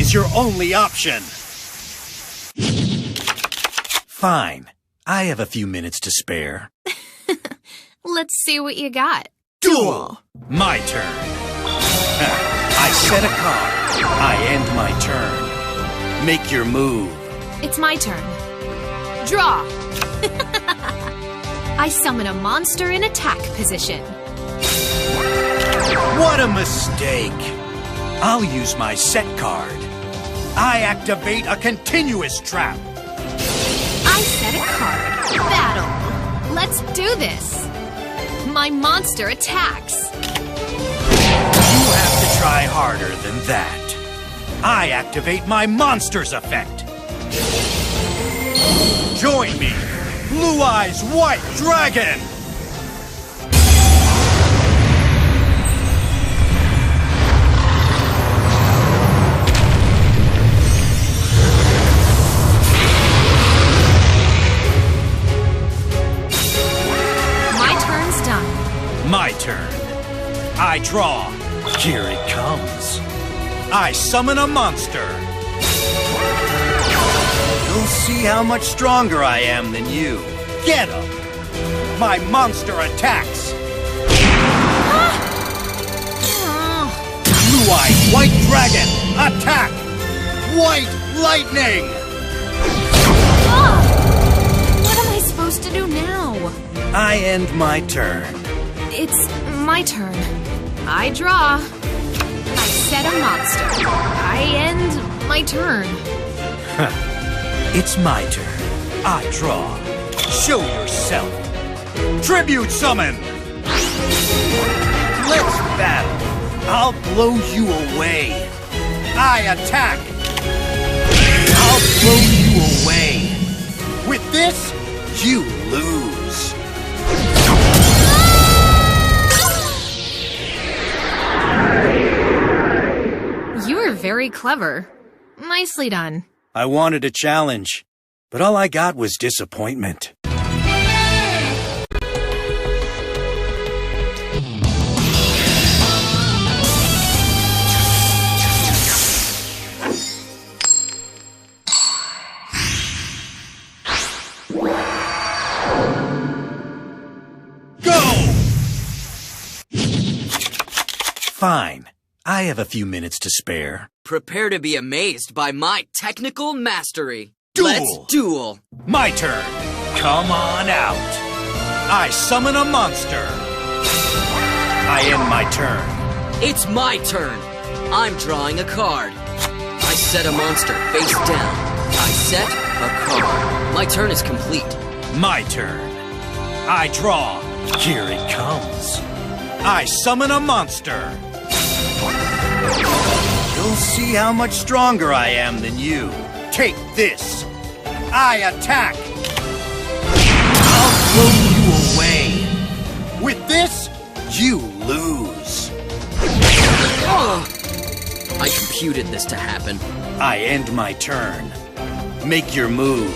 is your only option. Fine. I have a few minutes to spare. Let's see what you got. Duel! My turn. I set a card. I end my turn. Make your move. It's my turn. Draw! I summon a monster in attack position. What a mistake! I'll use my set card. I activate a continuous trap. I set a card. Battle. Let's do this. My monster attacks. You have to try harder than that. I activate my monster's effect. Join me, Blue Eyes White Dragon! My turn. I draw. Here it comes. I summon a monster. You'll see how much stronger I am than you. Get him! My monster attacks. Blue-eyed white dragon, attack! White lightning! What am I supposed to do now? I end my turn. It's my turn. I draw. I set a monster. I end my turn. It's my turn. I draw. Show yourself. Tribute summon! Let's battle. I'll blow you away. I attack. I'll blow you away. With this, you lose. You're very clever. Nicely done. I wanted a challenge, but all I got was disappointment. Go! Fine. I have a few minutes to spare. Prepare to be amazed by my technical mastery. Duel! Let's duel! My turn. Come on out. I summon a monster. I end my turn. It's my turn. I'm drawing a card. I set a monster face down. I set a card. My turn is complete. My turn. I draw. Here it comes. I summon a monster. You'll see how much stronger I am than you. Take this. I attack. I'll blow you away. With this, you lose. I computed this to happen. I end my turn. Make your move.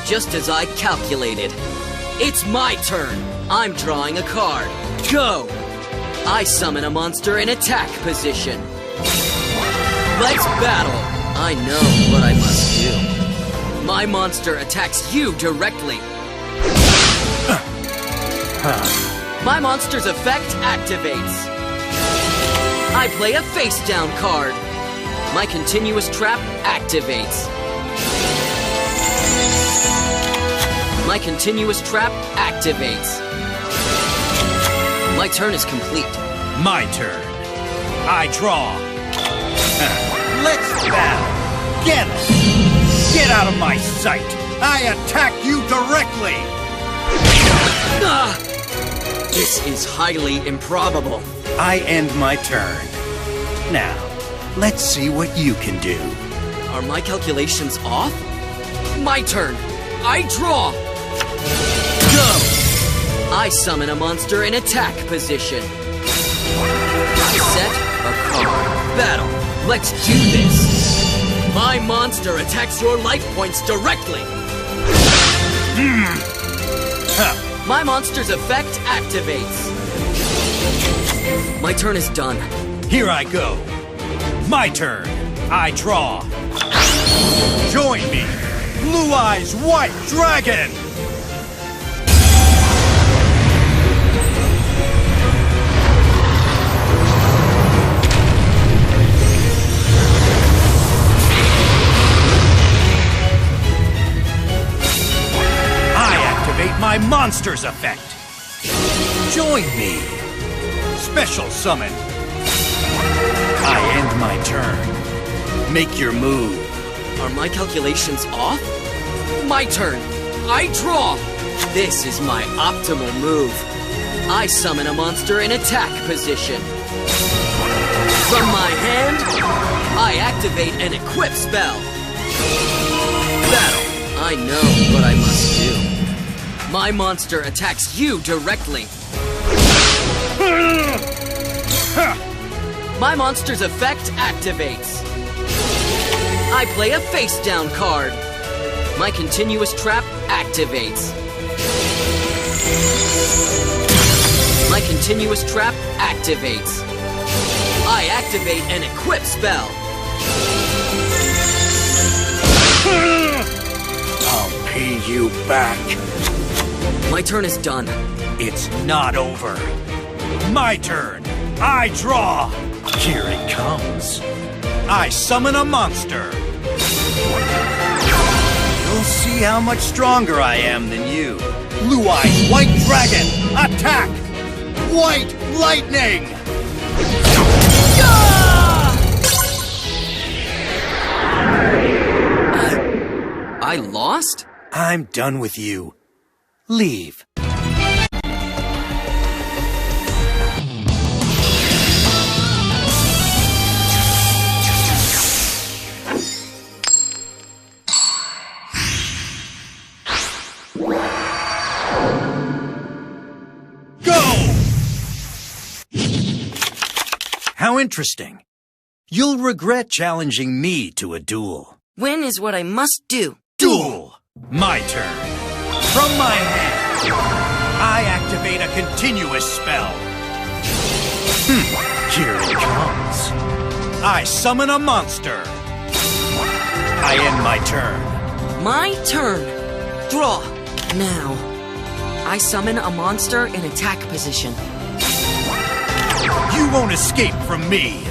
Just as I calculated. It's my turn. I'm drawing a card. Go! I summon a monster in attack position. Let's battle! I know what I must do. My monster attacks you directly. My monster's effect activates. I play a face-down card. My continuous trap activates. My continuous trap activates. My turn is complete. My turn. I draw. Let's battle. Get him. Get out of my sight. I attack you directly. This is highly improbable. I end my turn. Now, let's see what you can do. Are my calculations off? My turn. I draw. Go. I summon a monster in attack position. I set a card. Battle. Let's do this. My monster attacks your life points directly. My monster's effect activates. My turn is done. Here I go. My turn. I draw. Join me. Blue Eyes White Dragon! My monster's effect. Join me. Special summon. I end my turn. Make your move. Are my calculations off? My turn. I draw. This is my optimal move. I summon a monster in attack position. From my hand, I activate an equip spell. Battle. I know what I must do. My monster attacks you directly. My monster's effect activates. I play a face-down card. My continuous trap activates. My continuous trap activates. I activate an equip spell. I'll pay you back. My turn is done. It's not over. My turn. I draw. Here it comes. I summon a monster. You'll see how much stronger I am than you. Blue Eyes White Dragon. Attack! White Lightning! I lost? I'm done with you. Leave. Go! How interesting. You'll regret challenging me to a duel. When is what I must do? Duel! My turn. From my hand, I activate a continuous spell. Here it comes. I summon a monster. I end my turn. My turn. Draw. Now, I summon a monster in attack position. You won't escape from me.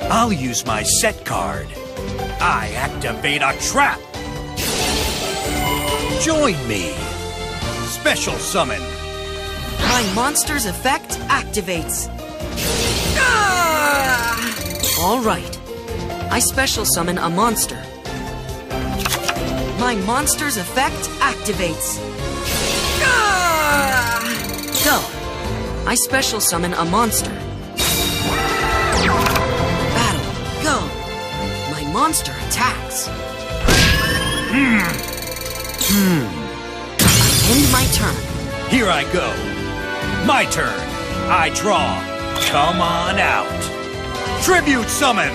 I'll use my set card. I activate a trap. Join me. Special summon. My monster's effect activates. All right. I special summon a monster. My monster's effect activates. Go. I special summon a monster. Battle. Go. My monster attacks. I end my turn. Here I go. My turn. I draw. Come on out. Tribute summon.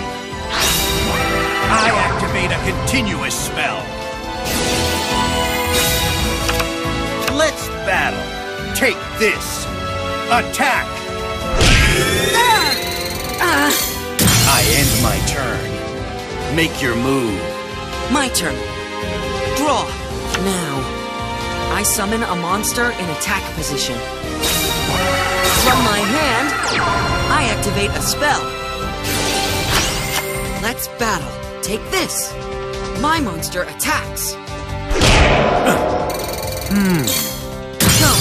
I activate a continuous spell. Let's battle. Take this. Attack. I end my turn. Make your move. My turn. Draw. Now, I summon a monster in attack position. From my hand, I activate a spell. Let's battle. Take this. My monster attacks. Go.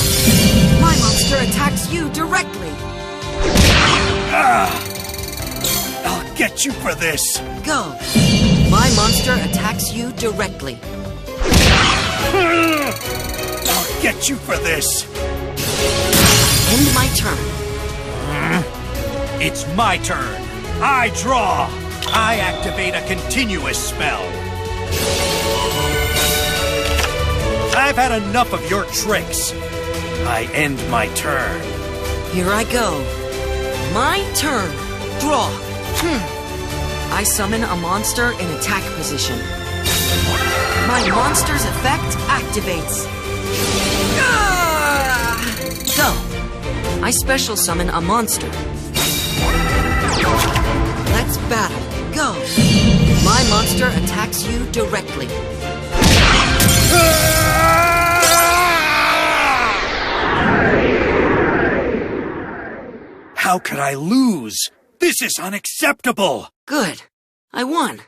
My monster attacks you directly. I'll get you for this. Go. My monster attacks you directly. I'll get you for this. End my turn. It's my turn. I draw. I activate a continuous spell. I've had enough of your tricks. I end my turn. Here I go. My turn. Draw. I summon a monster in attack position. My monster's effect activates. Go. I special summon a monster. Let's battle. Go! My monster attacks you directly. How could I lose? This is unacceptable! Good. I won.